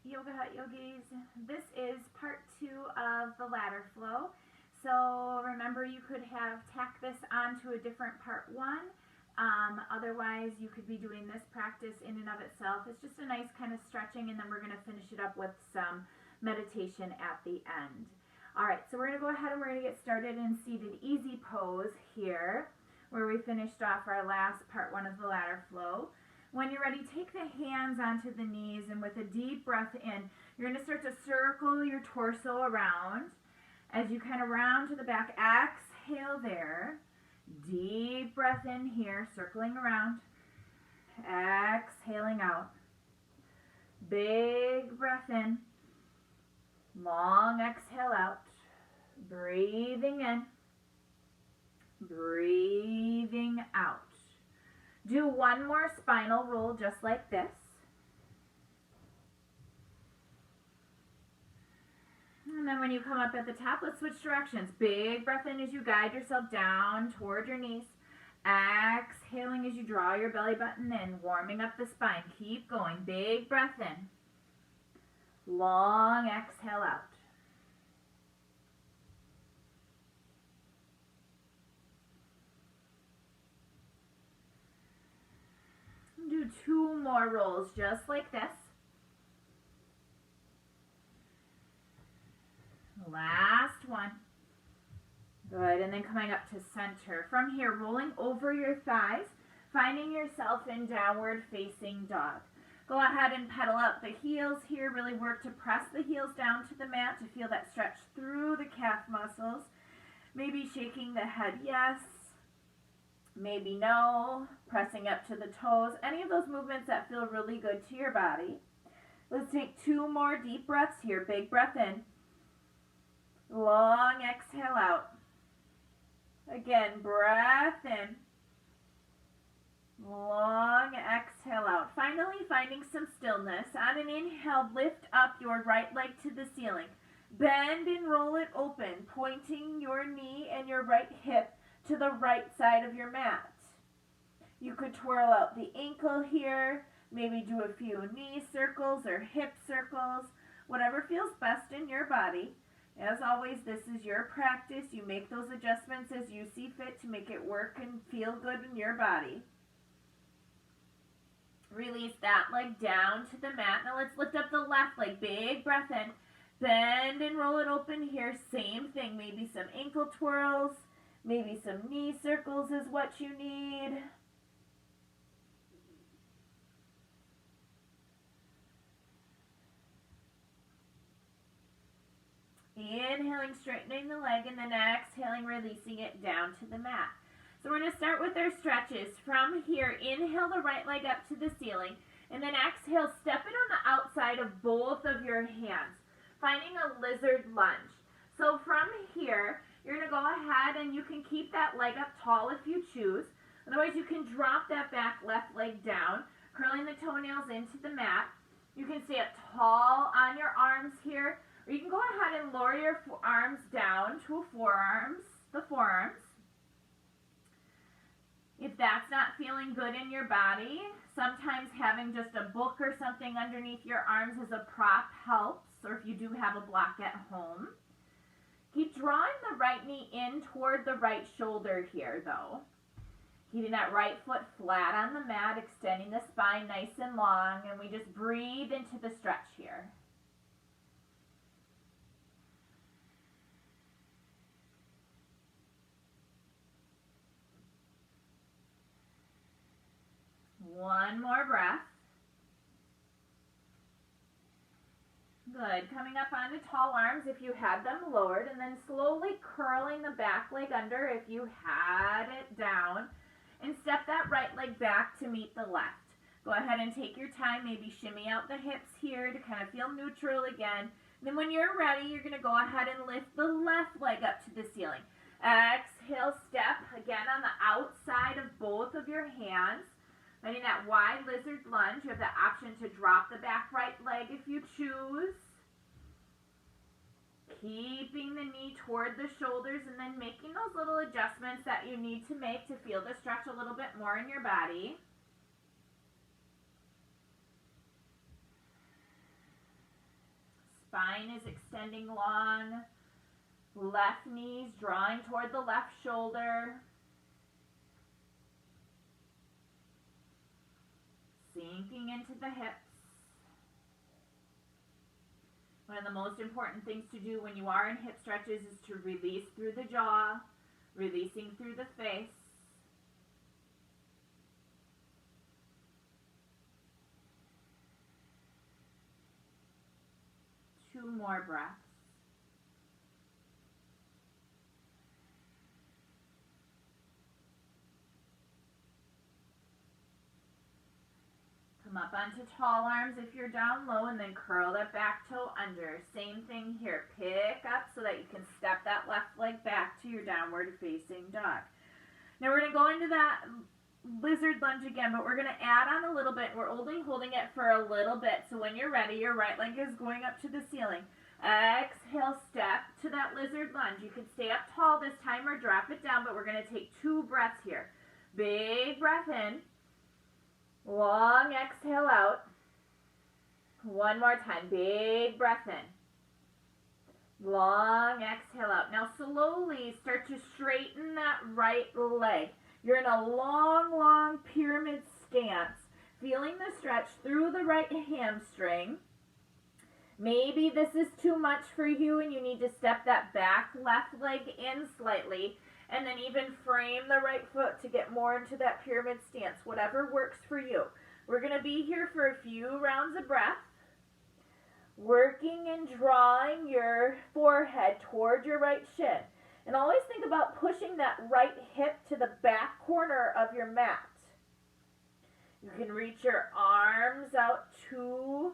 Yoga Hut Yogis. This is part 2 of the ladder flow. So remember, you could have tacked this onto a different part 1. Otherwise, you could be doing this practice in and of itself. It's just a nice kind of stretching, and then we're going to finish it up with some meditation at the end. All right, so we're going to go ahead and we're going to get started in seated easy pose here, where we finished off our last part 1 of the ladder flow. When you're ready, take the hands onto the knees, and with a deep breath in, you're going to start to circle your torso around. As you kind of round to the back, exhale there. Deep breath in here, circling around. Exhaling out. Big breath in. Long exhale out. Breathing in. Breathing out. Do one more spinal roll just like this. And then when you come up at the top, let's switch directions. Big breath in as you guide yourself down toward your knees. Exhaling as you draw your belly button in, warming up the spine. Keep going. Big breath in. Long exhale out. Do 2 more rolls just like this. Last one. Good, and then coming up to center. From here, rolling over your thighs, finding yourself in downward facing dog. Go ahead and pedal out the heels here. Really work to press the heels down to the mat to feel that stretch through the calf muscles. Maybe shaking the head yes, maybe no. Pressing up to the toes. Any of those movements that feel really good to your body. Let's take 2 more deep breaths here. Big breath in. Long exhale out. Again, breath in. Long exhale out. Finally, finding some stillness. On an inhale, lift up your right leg to the ceiling. Bend and roll it open, pointing your knee and your right hip to the right side of your mat. You could twirl out the ankle here. Maybe do a few knee circles or hip circles. Whatever feels best in your body. As always, this is your practice. You make those adjustments as you see fit to make it work and feel good in your body. Release that leg down to the mat. Now let's lift up the left leg. Big breath in. Bend and roll it open here. Same thing. Maybe some ankle twirls. Maybe some knee circles is what you need. Inhaling, straightening the leg, and then exhaling, releasing it down to the mat. So we're going to start with our stretches. From here, inhale the right leg up to the ceiling, and then exhale, step it on the outside of both of your hands, finding a lizard lunge. So from here, you're going to go ahead and you can keep that leg up tall if you choose. Otherwise, you can drop that back left leg down, curling the toenails into the mat. You can stay up tall on your arms here. Or you can go ahead and lower your arms down to the forearms. If that's not feeling good in your body, sometimes having just a book or something underneath your arms as a prop helps, or if you do have a block at home. Keep drawing the right knee in toward the right shoulder here, though. Keeping that right foot flat on the mat, extending the spine nice and long, and we just breathe into the stretch here. One more breath. Good. Coming up onto tall arms if you had them lowered, and then slowly curling the back leg under if you had it down, and step that right leg back to meet the left. Go ahead and take your time, maybe shimmy out the hips here to kind of feel neutral again. And then when you're ready, you're going to go ahead and lift the left leg up to the ceiling. Exhale, step again on the outside of both of your hands. Finding that wide lizard lunge, you have the option to drop the back right leg if you choose. Keeping the knee toward the shoulders and then making those little adjustments that you need to make to feel the stretch a little bit more in your body. spine is extending long. Left knees drawing toward the left shoulder. Sinking into the hips. One of the most important things to do when you are in hip stretches is to release through the jaw, releasing through the face. Two more breaths. Come up onto tall arms if you're down low, and then curl that back toe under. Same thing here. Pick up so that you can step that left leg back to your downward facing dog. Now we're going to go into that lizard lunge again, but we're going to add on a little bit. We're only holding it for a little bit. So when you're ready, your right leg is going up to the ceiling. Exhale, step to that lizard lunge. You can stay up tall this time or drop it down, but we're going to take 2 breaths here. Big breath in. Long exhale out. One more time. Big breath in. Long exhale out. Now slowly start to straighten that right leg. You're in a long, long pyramid stance. Feeling the stretch through the right hamstring. Maybe this is too much for you and you need to step that back left leg in slightly. And then even frame the right foot to get more into that pyramid stance, whatever works for you. We're going to be here for a few rounds of breath, working and drawing your forehead toward your right shin. And always think about pushing that right hip to the back corner of your mat. You can reach your arms out to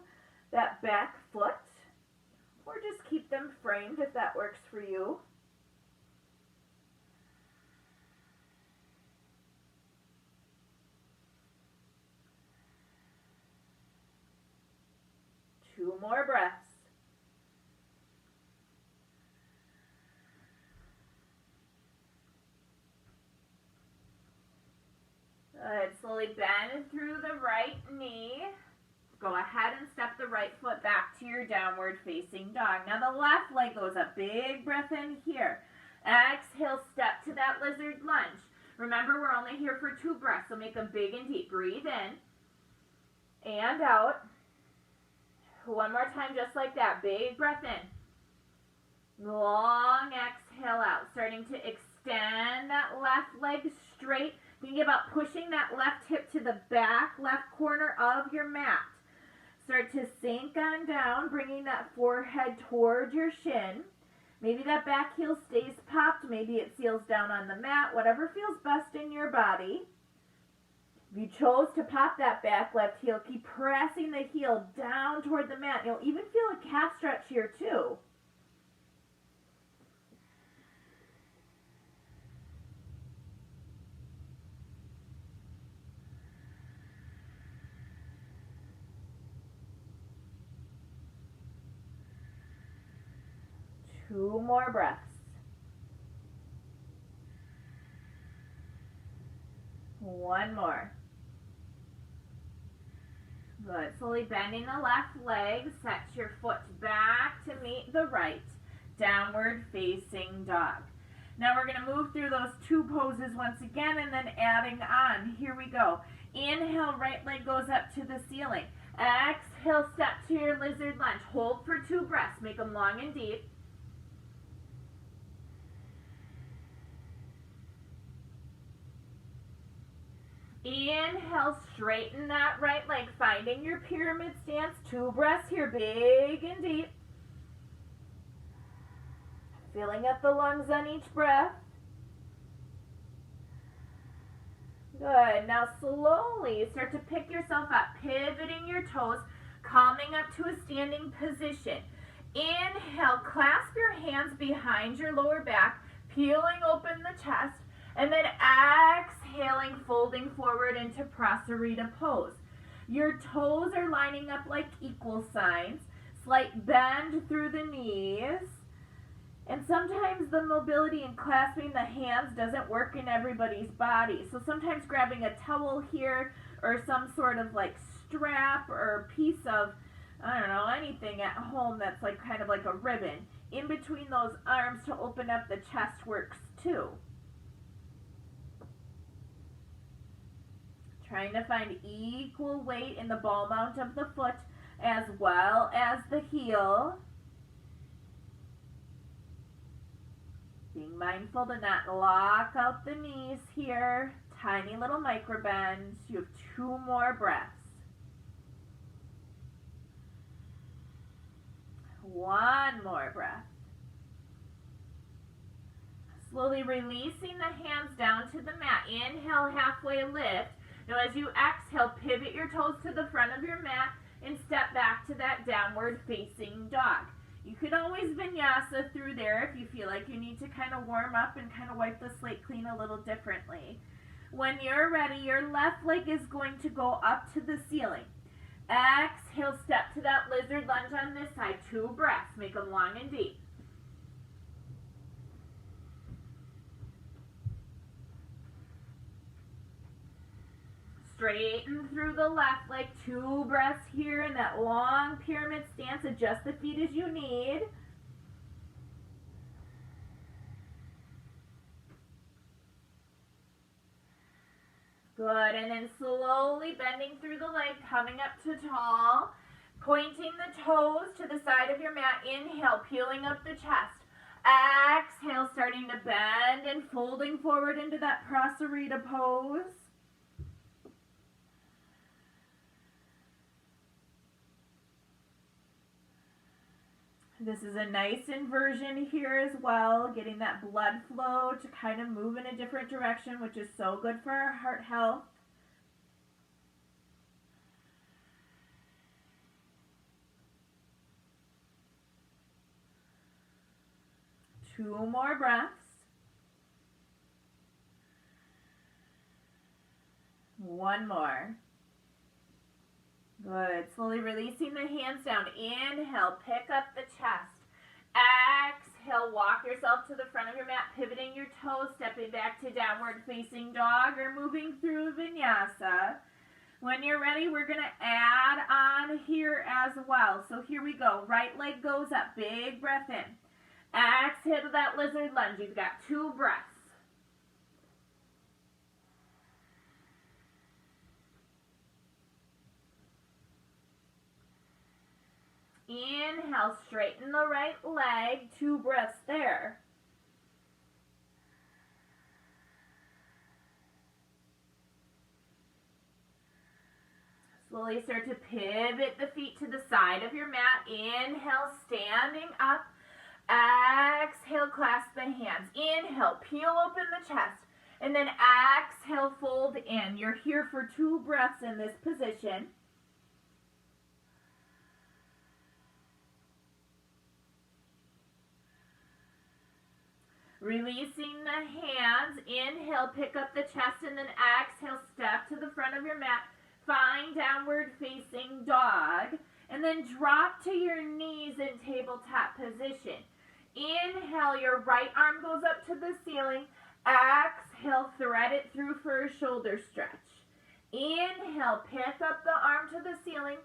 that back foot, or just keep them framed if that works for you. Two more breaths. Good. Slowly bend through the right knee. Go ahead and step the right foot back to your downward facing dog. Now the left leg goes up. Big breath in here. Exhale, step to that lizard lunge. Remember, we're only here for 2 breaths, so make them big and deep. Breathe in and out. One more time, just like that. Big breath in. Long exhale out. Starting to extend that left leg straight. Thinking about pushing that left hip to the back left corner of your mat. Start to sink on down, bringing that forehead towards your shin. Maybe that back heel stays popped. Maybe it seals down on the mat. Whatever feels best in your body. If you chose to pop that back left heel, keep pressing the heel down toward the mat. You'll even feel a calf stretch here too. Two more breaths. One more. Good. Slowly bending the left leg. Set your foot back to meet the right. Downward facing dog. Now we're going to move through those 2 poses once again and then adding on. Here we go. Inhale, right leg goes up to the ceiling. Exhale, step to your lizard lunge. Hold for 2 breaths. Make them long and deep. Inhale, straighten that right leg, finding your pyramid stance. 2 breaths here, big and deep. Filling up the lungs on each breath. Good. Now slowly start to pick yourself up, pivoting your toes, coming up to a standing position. Inhale, clasp your hands behind your lower back, peeling open the chest, and then exhaling, folding forward into Prasarita pose. Your toes are lining up like equal signs. Slight bend through the knees. And sometimes the mobility and clasping the hands doesn't work in everybody's body. So sometimes grabbing a towel here or some sort of like strap or piece of I don't know, anything at home that's like kind of like a ribbon. In between those arms to open up the chest works too. Trying to find equal weight in the ball mount of the foot as well as the heel. Being mindful to not lock out the knees here. Tiny little micro bends. You have 2 more breaths. 1 more breath. Slowly releasing the hands down to the mat. Inhale, halfway lift. Now as you exhale, pivot your toes to the front of your mat and step back to that downward facing dog. You can always vinyasa through there if you feel like you need to kind of warm up and kind of wipe the slate clean a little differently. When you're ready, your left leg is going to go up to the ceiling. Exhale, step to that lizard lunge on this side. 2 breaths, make them long and deep. Straighten through the left leg, 2 breaths here in that long pyramid stance. Adjust the feet as you need. Good, and then slowly bending through the leg, coming up to tall, pointing the toes to the side of your mat. Inhale, peeling up the chest. Exhale, starting to bend and folding forward into that Prasarita pose. This is a nice inversion here as well, getting that blood flow to kind of move in a different direction, which is so good for our heart health. Two more breaths. 1 more. Good. Slowly releasing the hands down. Inhale, pick up the chest. Exhale, walk yourself to the front of your mat, pivoting your toes, stepping back to downward facing dog or moving through vinyasa. When you're ready, we're going to add on here as well. So here we go. Right leg goes up. Big breath in. Exhale to that lizard lunge. You've got 2 breaths. Inhale, straighten the right leg, 2 breaths there. Slowly start to pivot the feet to the side of your mat. Inhale, standing up. Exhale, clasp the hands. Inhale, peel open the chest. And then exhale, fold in. You're here for 2 breaths in this position. Releasing the hands. Inhale, pick up the chest, and then exhale, step to the front of your mat. Find downward facing dog. And then drop to your knees in tabletop position. Inhale, your right arm goes up to the ceiling. Exhale, thread it through for a shoulder stretch. Inhale, pick up the arm to the ceiling.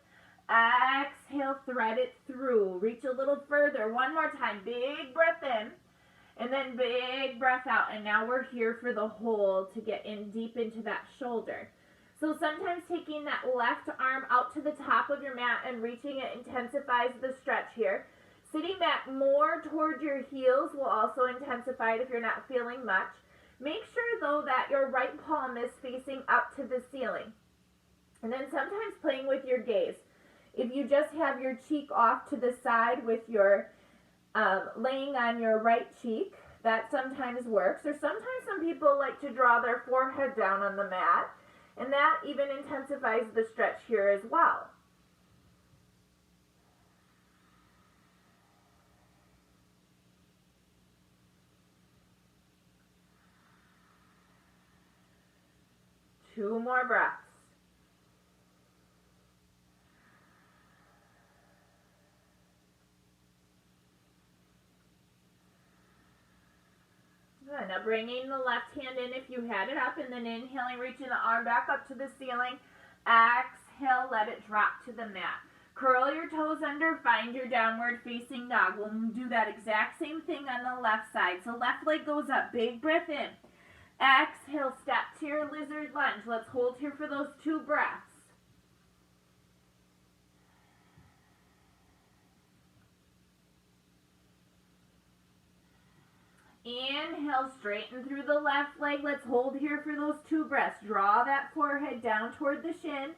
Exhale, thread it through. Reach a little further. 1 more time. Big breath in. And then big breath out. And now we're here for the hold to get in deep into that shoulder. So sometimes taking that left arm out to the top of your mat and reaching it intensifies the stretch here. Sitting back more toward your heels will also intensify it if you're not feeling much. Make sure though that your right palm is facing up to the ceiling. And then sometimes playing with your gaze. If you just have your cheek off to the side with your laying on your right cheek, that sometimes works. Or sometimes some people like to draw their forehead down on the mat, and that even intensifies the stretch here as well. Two more breaths. Good. Now bringing the left hand in if you had it up, and then inhaling, reaching the arm back up to the ceiling. Exhale, let it drop to the mat. Curl your toes under, find your downward facing dog. We'll do that exact same thing on the left side. So left leg goes up, big breath in. Exhale, step to your lizard lunge. Let's hold here for those 2 breaths. Inhale, straighten through the left leg. Let's hold here for those 2 breaths. Draw that forehead down toward the shin.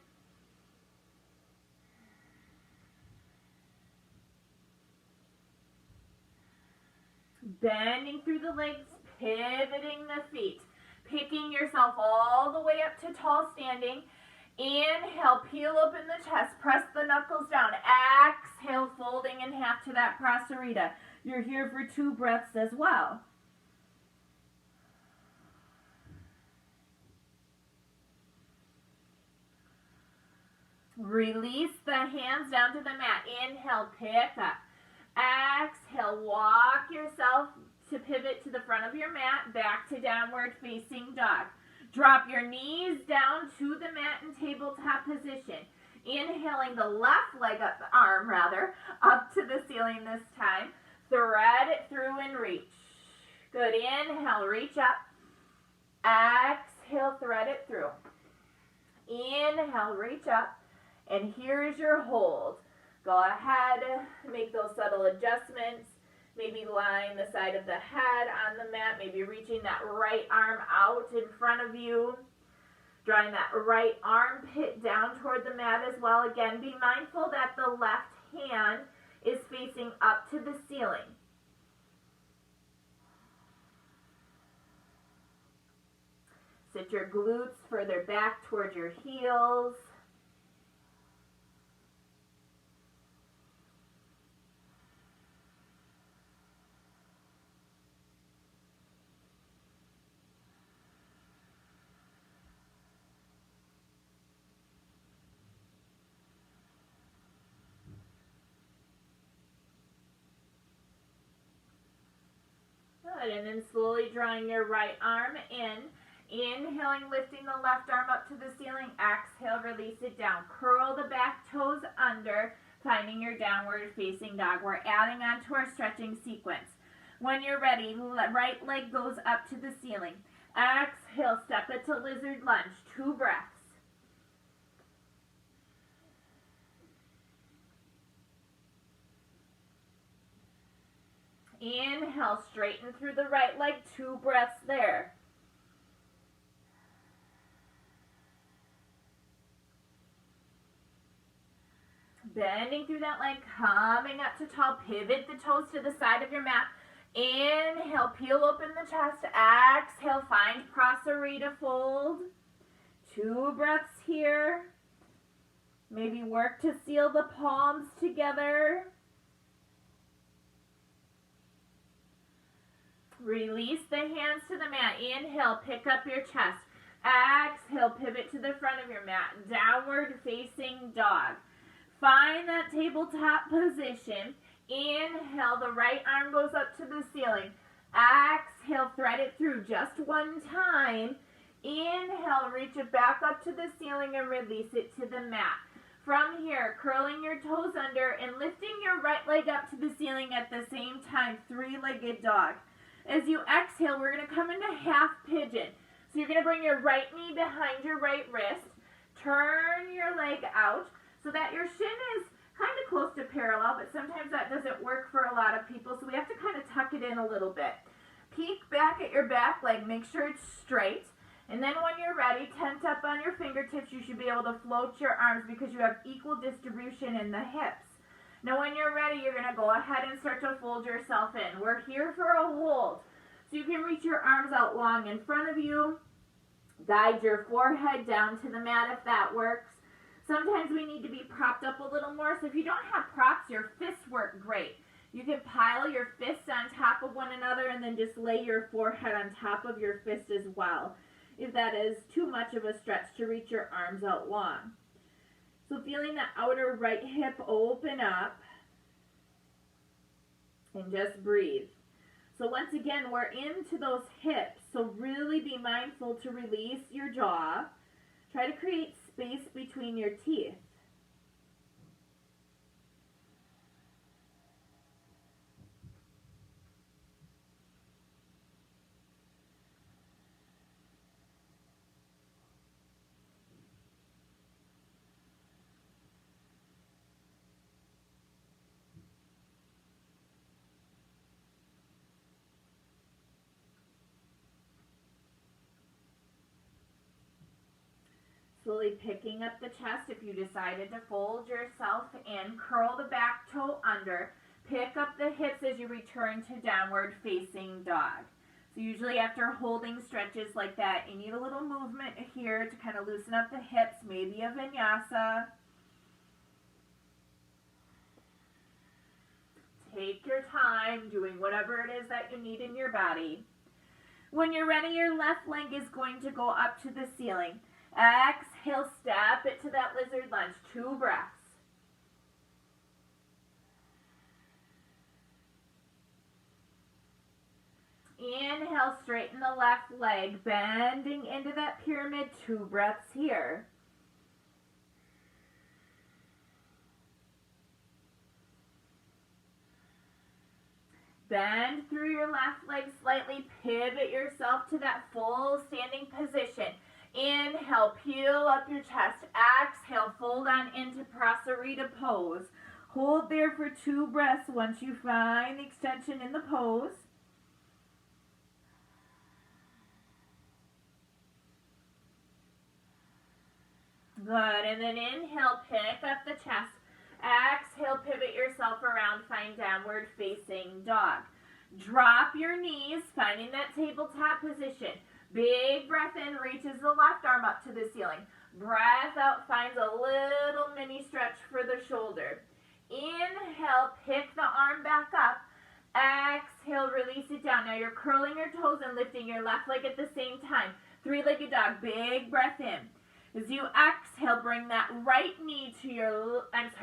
Bending through the legs, pivoting the feet. Picking yourself all the way up to tall standing. Inhale, peel open the chest, press the knuckles down. Exhale, folding in half to that Prasarita. You're here for 2 breaths as well. Release the hands down to the mat. Inhale, pick up. Exhale, walk yourself to pivot to the front of your mat, back to downward facing dog. Drop your knees down to the mat in tabletop position. Inhaling the left leg up, arm rather, up to the ceiling this time. Thread it through and reach. Good, inhale, reach up. Exhale, thread it through. Inhale, reach up. And here is your hold. Go ahead, make those subtle adjustments. Maybe lying the side of the head on the mat. Maybe reaching that right arm out in front of you. Drawing that right armpit down toward the mat as well. Again, be mindful that the left hand is facing up to the ceiling. Sit your glutes further back towards your heels. Good, and then slowly drawing your right arm in. Inhaling, lifting the left arm up to the ceiling. Exhale, release it down. Curl the back toes under, finding your downward facing dog. We're adding on to our stretching sequence. When you're ready, right leg goes up to the ceiling. Exhale, step it to lizard lunge. 2 breaths. Inhale, straighten through the right leg. 2 breaths there. Bending through that leg, coming up to tall. Pivot the toes to the side of your mat. Inhale, peel open the chest. Exhale, find Prasarita fold. 2 breaths here. Maybe work to seal the palms together. Release the hands to the mat. Inhale, pick up your chest. Exhale, pivot to the front of your mat. Downward facing dog. Find that tabletop position. Inhale, the right arm goes up to the ceiling. Exhale, thread it through just 1 time. Inhale, reach it back up to the ceiling and release it to the mat. From here, curling your toes under and lifting your right leg up to the ceiling at the same time, 3-legged dog. As you exhale, we're going to come into half pigeon. So you're going to bring your right knee behind your right wrist. Turn your leg out so that your shin is kind of close to parallel, but sometimes that doesn't work for a lot of people, so we have to kind of tuck it in a little bit. Peek back at your back leg, make sure it's straight, and then when you're ready, tent up on your fingertips. You should be able to float your arms because you have equal distribution in the hips. Now when you're ready, you're going to go ahead and start to fold yourself in. We're here for a hold, so you can reach your arms out long in front of you. Guide your forehead down to the mat if that works. Sometimes we need to be propped up a little more, so if you don't have props, your fists work great. You can pile your fists on top of one another and then just lay your forehead on top of your fist as well, if that is too much of a stretch to reach your arms out long. So feeling the outer right hip open up, and just breathe. So once again, we're into those hips, so really be mindful to release your jaw. Try to create space between your teeth. Slowly picking up the chest. If you decided to fold yourself in, curl the back toe under. Pick up the hips as you return to downward facing dog. So usually after holding stretches like that, you need a little movement here to kind of loosen up the hips, maybe a vinyasa. Take your time doing whatever it is that you need in your body. When you're ready, your left leg is going to go up to the ceiling. Exhale, step it to that lizard lunge. 2 breaths. Inhale, straighten the left leg, bending into that pyramid. 2 breaths here. Bend through your left leg slightly, pivot yourself to that full standing position. Inhale, peel up your chest. Exhale, fold on into Prasarita pose. Hold there for 2 breaths once you find the extension in the pose. Good, and then inhale, pick up the chest. Exhale, pivot yourself around, find downward facing dog. Drop your knees, finding that tabletop position. Big breath in, reaches the left arm up to the ceiling. Breath out, finds a little mini stretch for the shoulder. Inhale, pick the arm back up. Exhale, release it down. Now you're curling your toes and lifting your left leg at the same time. 3-legged dog, big breath in. As you exhale, bring that left knee to your left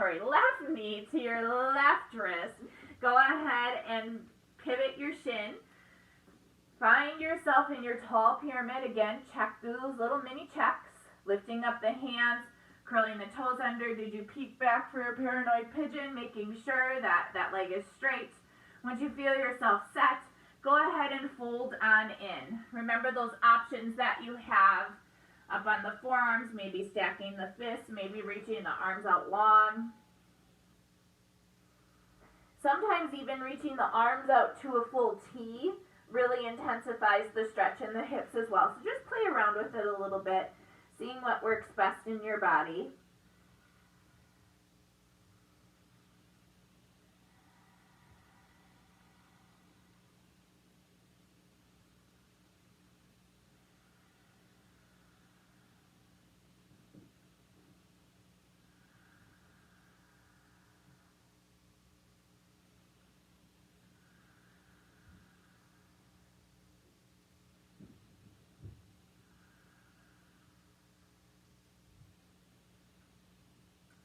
wrist. Go ahead and pivot your shin. Find yourself in your tall pyramid. Again, check those little mini checks. Lifting up the hands, curling the toes under. Did you peek back for a paranoid pigeon? Making sure that that leg is straight. Once you feel yourself set, go ahead and fold on in. Remember those options that you have up on the forearms, maybe stacking the fists, maybe reaching the arms out long. Sometimes even reaching the arms out to a full T really intensifies the stretch in the hips as well. So just play around with it a little bit, seeing what works best in your body.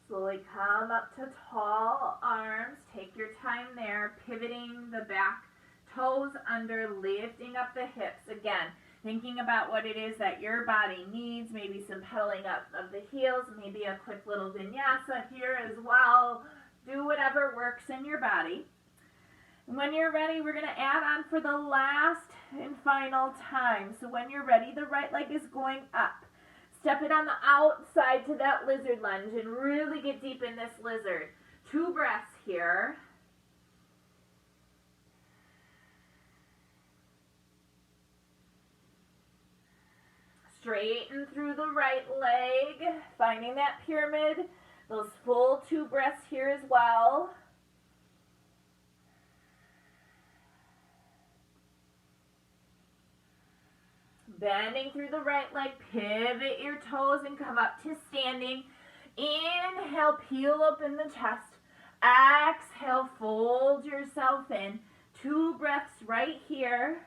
Slowly come up to tall arms. Take your time there, pivoting the back toes under, lifting up the hips. Again, thinking about what it is that your body needs, maybe some pedaling up of the heels, maybe a quick little vinyasa here as well. Do whatever works in your body. And when you're ready, we're going to add on for the last and final time. So when you're ready, the right leg is going up. Step it on the outside to that lizard lunge and really get deep in this lizard. 2 breaths here. Straighten through the right leg, finding that pyramid. Those full 2 breaths here as well. Bending through the right leg, pivot your toes and come up to standing. Inhale, peel open the chest. Exhale, fold yourself in. 2 breaths right here.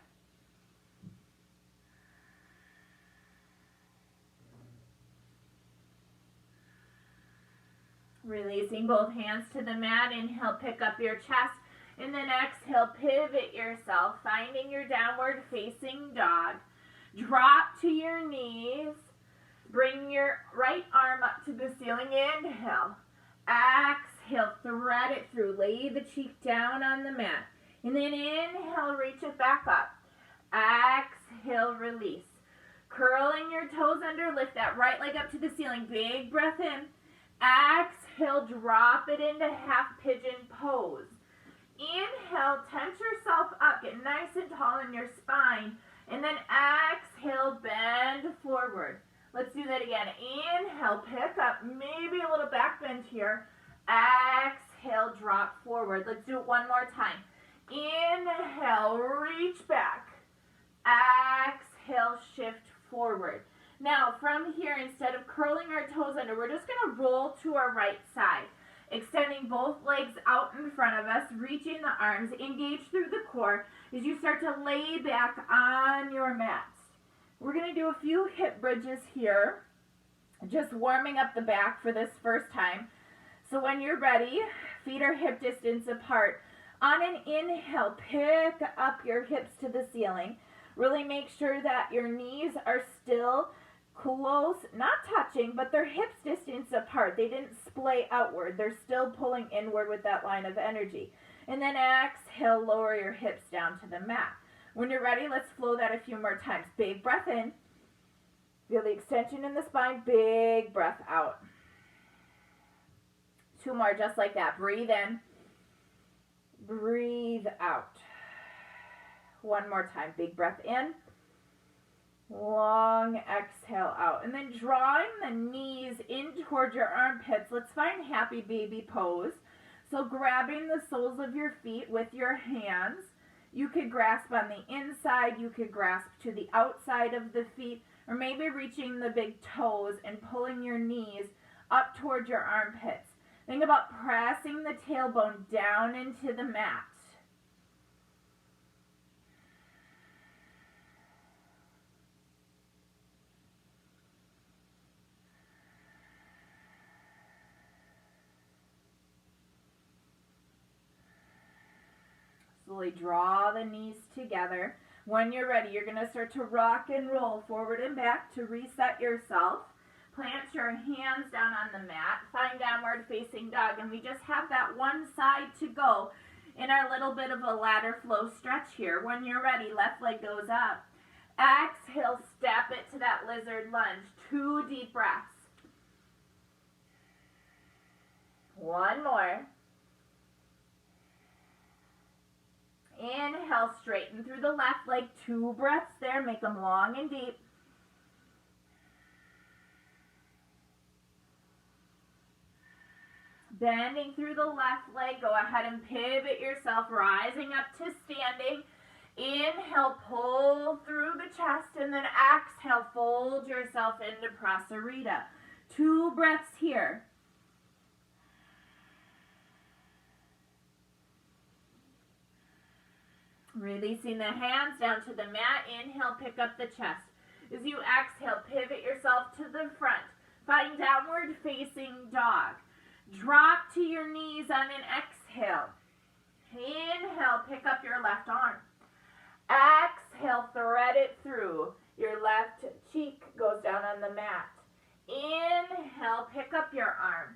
Releasing both hands to the mat. Inhale, pick up your chest. And then exhale, pivot yourself, finding your downward facing dog. Drop to your knees. Bring your right arm up to the ceiling. Inhale. Exhale, thread it through. Lay the cheek down on the mat. And then inhale, reach it back up. Exhale, release. Curling your toes under, lift that right leg up to the ceiling. Big breath in. Exhale, drop it into half pigeon pose. Inhale, tense yourself up. Get nice and tall in your spine. And then exhale, bend forward. Let's do that again. Inhale, pick up, maybe a little back bend here. Exhale, drop forward. Let's do it one more time. Inhale, reach back. Exhale, shift forward. Now, from here, instead of curling our toes under, we're just going to roll to our right side. Extending both legs out in front of us, reaching the arms, engage through the core as you start to lay back on your mats. We're going to do a few hip bridges here, just warming up the back for this first time. So when you're ready, feet are hip distance apart. On an inhale, pick up your hips to the ceiling. Really make sure that your knees are still close, not touching, but they're hips distance apart. They didn't splay outward. They're still pulling inward with that line of energy. And then exhale, lower your hips down to the mat. When you're ready, let's flow that a few more times. Big breath in. Feel the extension in the spine. Big breath out. 2 more just like that. Breathe in. Breathe out. 1 more time. Big breath in. Long exhale out. And then drawing the knees in towards your armpits. Let's find happy baby pose. So grabbing the soles of your feet with your hands. You could grasp on the inside. You could grasp to the outside of the feet. Or maybe reaching the big toes and pulling your knees up towards your armpits. Think about pressing the tailbone down into the mat. Slowly draw the knees together. When you're ready, you're going to start to rock and roll forward and back to reset yourself. Plant your hands down on the mat. Find downward facing dog. And we just have that one side to go in our little bit of a ladder flow stretch here. When you're ready, left leg goes up. Exhale, step it to that lizard lunge. 2 deep breaths. 1 more. Inhale, straighten through the left leg. 2 breaths there. Make them long and deep. Bending through the left leg. Go ahead and pivot yourself, rising up to standing. Inhale, pull through the chest, and then exhale, fold yourself into Prasarita. 2 breaths here. Releasing the hands down to the mat. Inhale, pick up the chest. As you exhale, pivot yourself to the front. Find downward facing dog. Drop to your knees on an exhale. Inhale, pick up your left arm. Exhale, thread it through. Your left cheek goes down on the mat. Inhale, pick up your arm.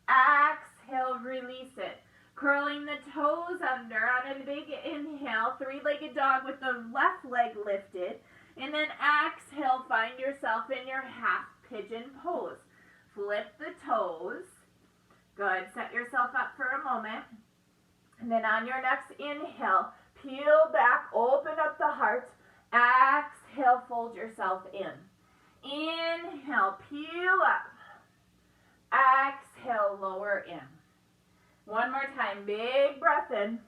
Exhale, release it. Curling the toes under on a big inhale, 3-legged dog with the left leg lifted. And then exhale, find yourself in your half pigeon pose. Flip the toes. Good. Set yourself up for a moment. And then on your next inhale, peel back, open up the heart. Exhale, fold yourself in. Inhale, peel up. Exhale, lower in. 1 more time. Big breath in.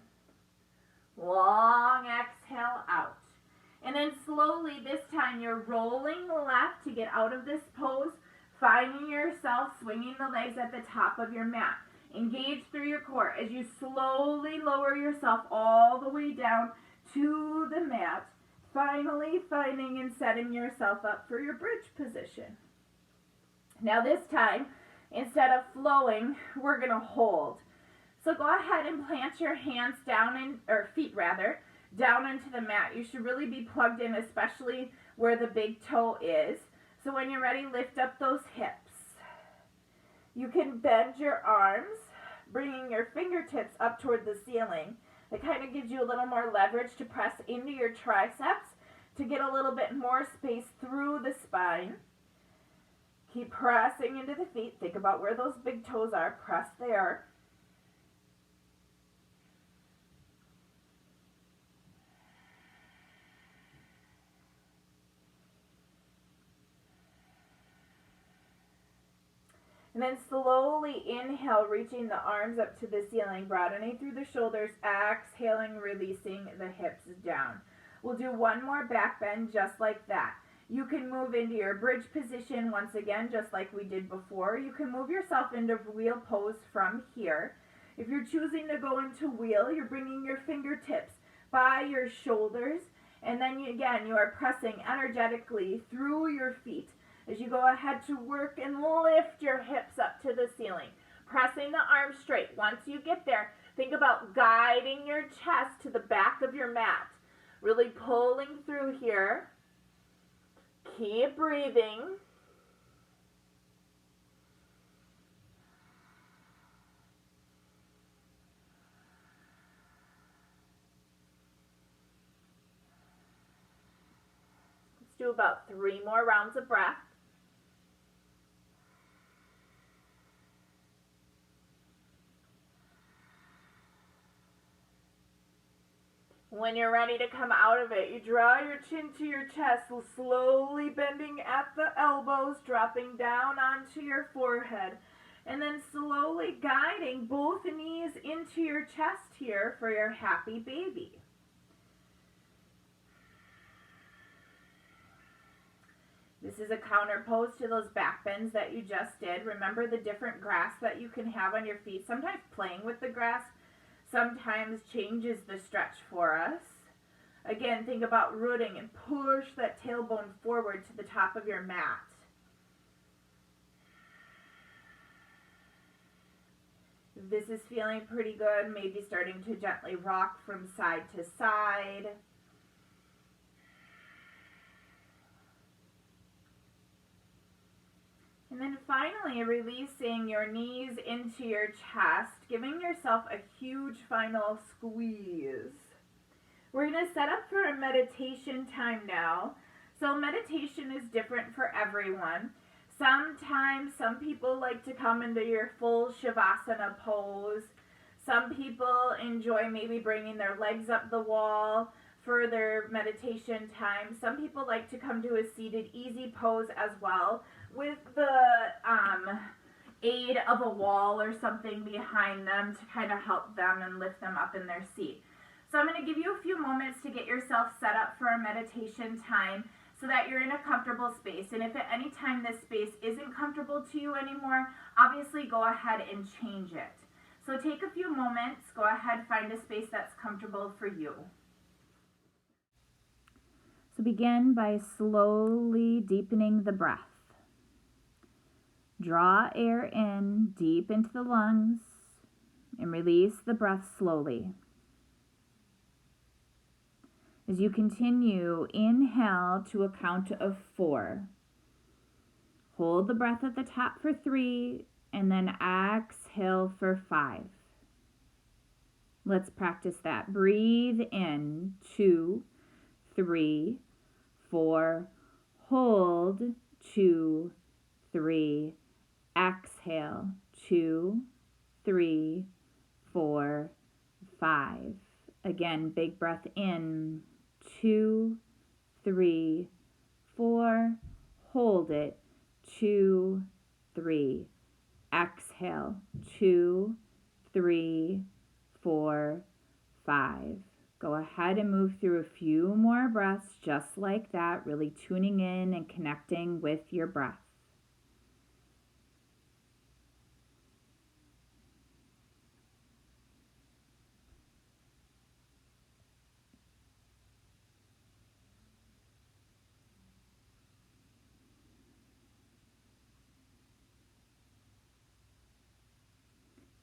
Long exhale out. And then slowly, this time, you're rolling left to get out of this pose. Finding yourself swinging the legs at the top of your mat. Engage through your core as you slowly lower yourself all the way down to the mat. Finally finding and setting yourself up for your bridge position. Now this time, instead of flowing, we're going to hold. So go ahead and plant your hands down, or feet rather, down into the mat. You should really be plugged in, especially where the big toe is. So when you're ready, lift up those hips. You can bend your arms, bringing your fingertips up toward the ceiling. That kind of gives you a little more leverage to press into your triceps to get a little bit more space through the spine. Keep pressing into the feet. Think about where those big toes are. Press there. And then slowly inhale, reaching the arms up to the ceiling, broadening through the shoulders, exhaling, releasing the hips down. We'll do one more back bend just like that. You can move into your bridge position once again, just like we did before. You can move yourself into wheel pose from here. If you're choosing to go into wheel, you're bringing your fingertips by your shoulders, and then again, you are pressing energetically through your feet as you go ahead to work and lift your hips up to the ceiling. Pressing the arms straight. Once you get there, think about guiding your chest to the back of your mat. Really pulling through here. Keep breathing. Let's do about 3 more rounds of breath. When you're ready to come out of it, you draw your chin to your chest, slowly bending at the elbows, dropping down onto your forehead, and then slowly guiding both knees into your chest here for your happy baby. This is a counter pose to those back bends that you just did. Remember the different grasp that you can have on your feet. Sometimes playing with the grasp sometimes changes the stretch for us. Again, think about rooting and push that tailbone forward to the top of your mat. If this is feeling pretty good, maybe starting to gently rock from side to side. And then finally, releasing your knees into your chest, giving yourself a huge final squeeze. We're going to set up for a meditation time now. So meditation is different for everyone. Sometimes some people like to come into your full Shavasana pose. Some people enjoy maybe bringing their legs up the wall for their meditation time. Some people like to come to a seated easy pose as well, with the aid of a wall or something behind them to kind of help them and lift them up in their seat. So I'm going to give you a few moments to get yourself set up for a meditation time so that you're in a comfortable space. And if at any time this space isn't comfortable to you anymore, obviously go ahead and change it. So take a few moments, go ahead, find a space that's comfortable for you. So begin by slowly deepening the breath. Draw air in deep into the lungs and release the breath slowly. As you continue, inhale to a count of 4. Hold the breath at the top for 3 and then exhale for 5. Let's practice that. Breathe in 2, 3, 4. Hold 2, 3. Exhale 2, 3, 4, 5. Again, big breath in 2, 3, 4. Hold it 2, 3. Exhale 2, 3, 4, 5. Go ahead and move through a few more breaths just like that, really tuning in and connecting with your breath.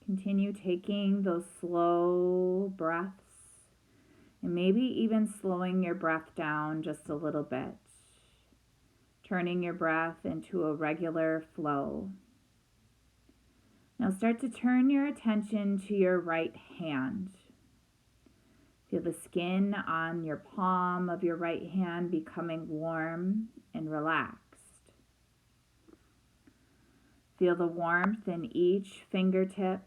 Continue taking those slow breaths and maybe even slowing your breath down just a little bit, turning your breath into a regular flow. Now start to turn your attention to your right hand. Feel the skin on your palm of your right hand becoming warm and relaxed. Feel the warmth in each fingertip.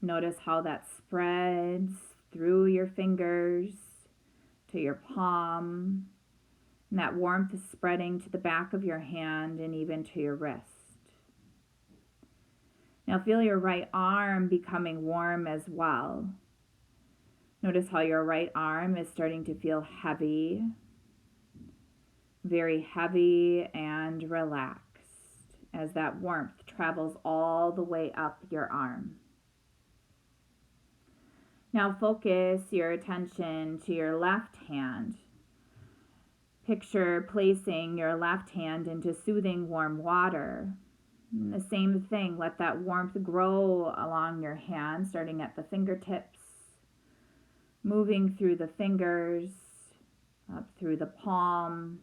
Notice how that spreads through your fingers to your palm. And that warmth is spreading to the back of your hand and even to your wrist. Now feel your right arm becoming warm as well. Notice how your right arm is starting to feel heavy, very heavy and relaxed as that warmth travels all the way up your arm. Now focus your attention to your left hand. Picture placing your left hand into soothing warm water. And the same thing, let that warmth grow along your hand, starting at the fingertips, moving through the fingers, up through the palm,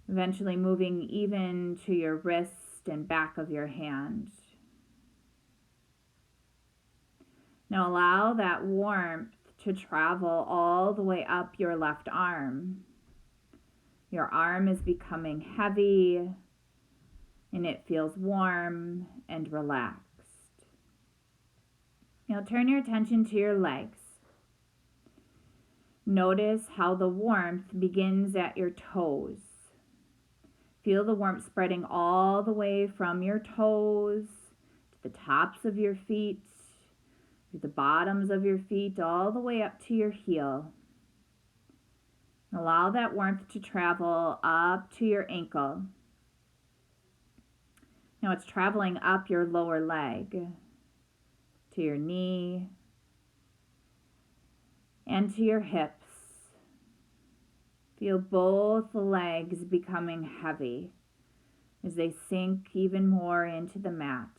eventually moving even to your wrist and back of your hand. Now allow that warmth to travel all the way up your left arm. Your arm is becoming heavy and it feels warm and relaxed. Now turn your attention to your legs. Notice how the warmth begins at your toes. Feel the warmth spreading all the way from your toes to the tops of your feet, to the bottoms of your feet, all the way up to your heel. Allow that warmth to travel up to your ankle. Now it's traveling up your lower leg, to your knee, and to your hips. Feel both legs becoming heavy as they sink even more into the mat.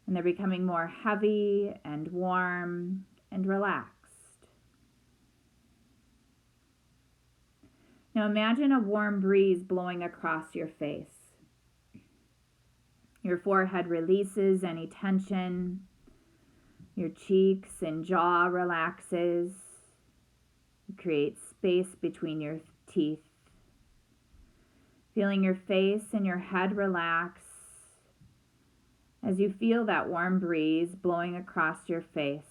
And they're becoming more heavy and warm and relaxed. Now imagine a warm breeze blowing across your face. Your forehead releases any tension. Your cheeks and jaw relaxes. You create space between your teeth. Feeling your face and your head relax as you feel that warm breeze blowing across your face.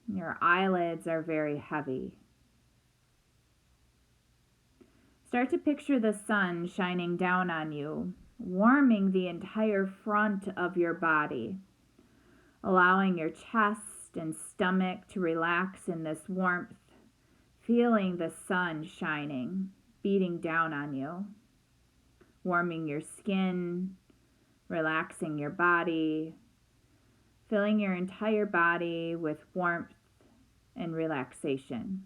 Your eyelids are very heavy. Start to picture the sun shining down on you, warming the entire front of your body, allowing your chest and stomach to relax in this warmth, feeling the sun shining, beating down on you, warming your skin, relaxing your body, filling your entire body with warmth and relaxation.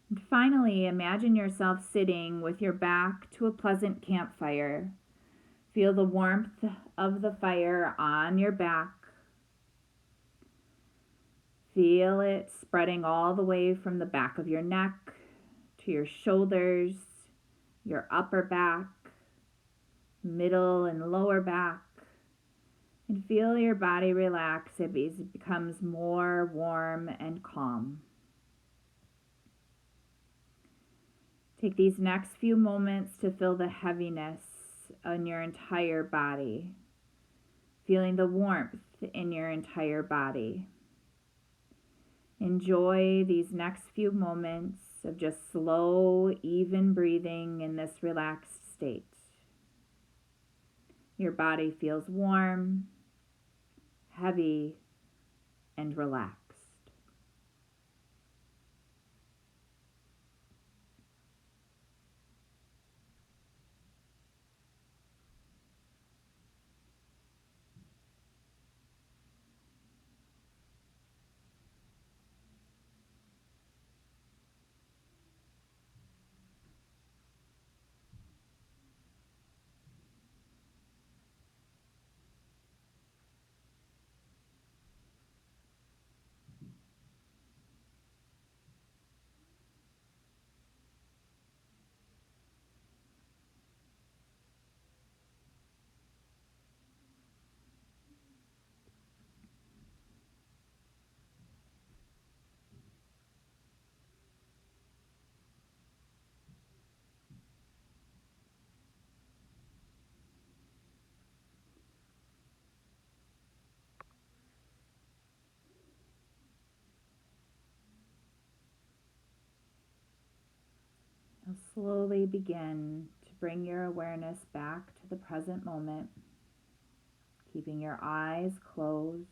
And finally, imagine yourself sitting with your back to a pleasant campfire. Feel the warmth of the fire on your back. Feel it spreading all the way from the back of your neck to your shoulders, your upper back, middle and lower back. And feel your body relax as it becomes more warm and calm. Take these next few moments to feel the heaviness on your entire body, feeling the warmth in your entire body. Enjoy these next few moments of just slow, even breathing in this relaxed state. Your body feels warm, heavy, and relaxed. Now slowly begin to bring your awareness back to the present moment, keeping your eyes closed,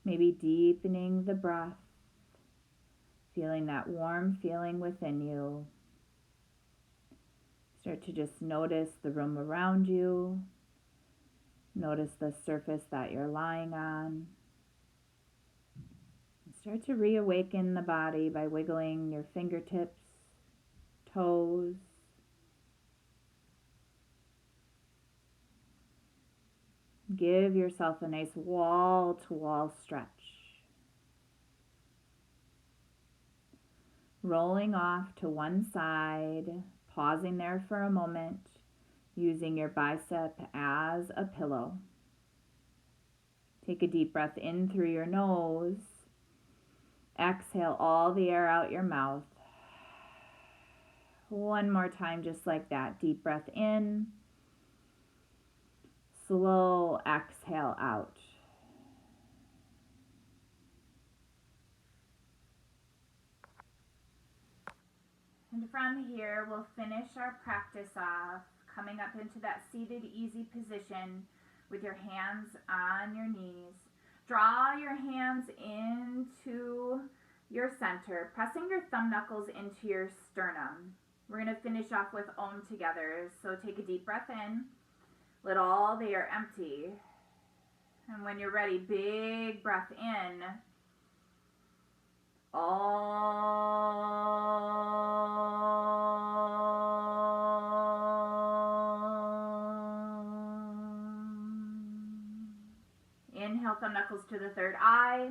maybe deepening the breath, feeling that warm feeling within you. Start to just notice the room around you. Notice the surface that you're lying on. Start to reawaken the body by wiggling your fingertips, toes. Give yourself a nice wall-to-wall stretch. Rolling off to one side, pausing there for a moment, using your bicep as a pillow. Take a deep breath in through your nose. Exhale all the air out your mouth. One more time, just like that. Deep breath in. Slow exhale out. And from here, we'll finish our practice off, coming up into that seated easy position with your hands on your knees. Draw your hands into your center, pressing your thumb knuckles into your sternum. We're going to finish off with Om together. So take a deep breath in. Let all the air empty. And when you're ready, big breath in. Inhale, thumb knuckles to the third eye.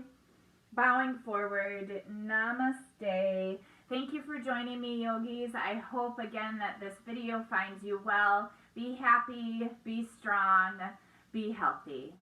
Bowing forward, namaste. Thank you for joining me, yogis. I hope again that this video finds you well. Be happy, be strong, be healthy.